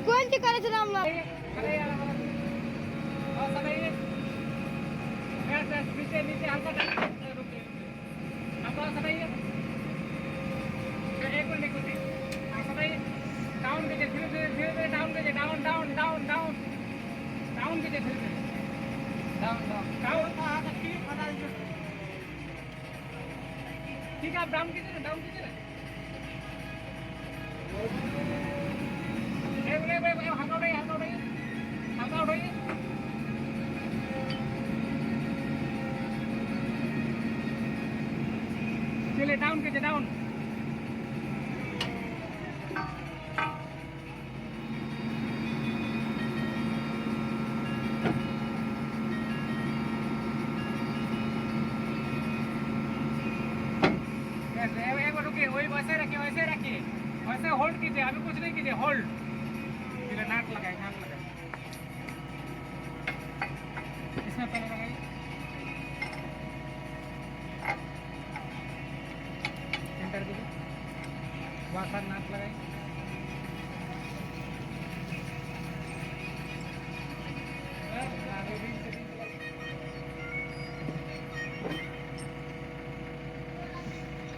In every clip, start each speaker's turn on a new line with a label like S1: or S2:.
S1: कोणती करायचं रामला
S2: डाउन कीजिए धीरे डाउन कीजिए down down down down down कीजिए धीरे डाउन डाउन डाउन ठीक है आप डाउन कीजिए ना हल्का उठाइए चलिए डाउन कीजिए डाउन वही वैसे रखिए वैसे होल्ड कीजिए अभी कुछ नहीं कीजिए होल्ड नाक लगाए इसमें पहले लगाइए एंटर कीजिए वाकर नाक लगाइए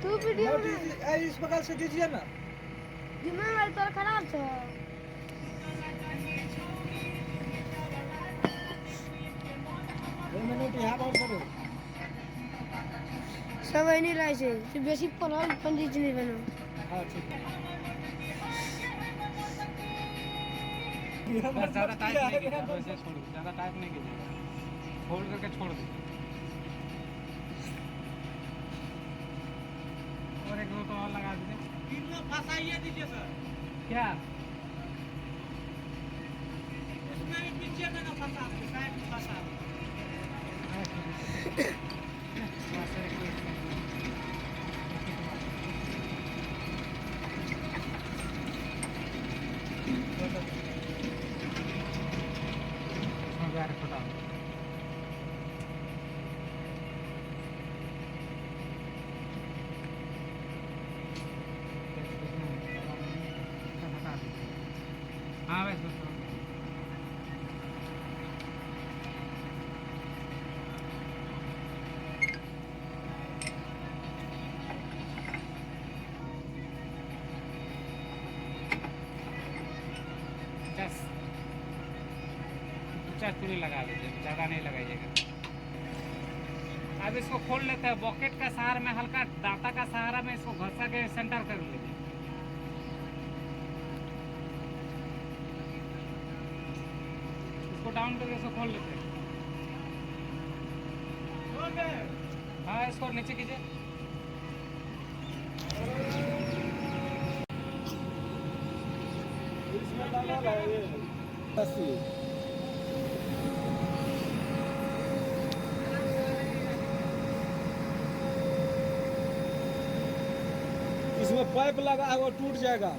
S1: तू वीडियो
S3: इस बगल से दीजिए ना
S1: मोबाइल पर खराब है सब नहीं रहे से बेसी पढ़ल पंडित नहीं बनो
S3: हाँ ठीक है
S2: ज़्यादा टाइट नहीं कीजिए वैसे छोड़ दो ज़्यादा टाइट नहीं कीजिए होल्ड करके छोड़ दो और एक दो तो और लगा दीजिए तीनों फंसाइए दीजिए सर क्या इसमें भी पीछे में ना फंसा साइड में फंसा छोटा हाँ भाई दोस्तों बस 50 चूड़ी लगा लीजिए, ज़्यादा नहीं लगाइएगा। अब इसको खोल लेते हैं, बॉकेट का सहारा में, हल्का दांता का सहारा में इसको घसा के सेंटर कर लीजिए। इसको डाउन करके इसको खोल लेते हैं। हाँ इसको नीचे कीजिए।
S3: इसमें डाला है ये 80। इसमें पाइप लगा है वो टूट जाएगा।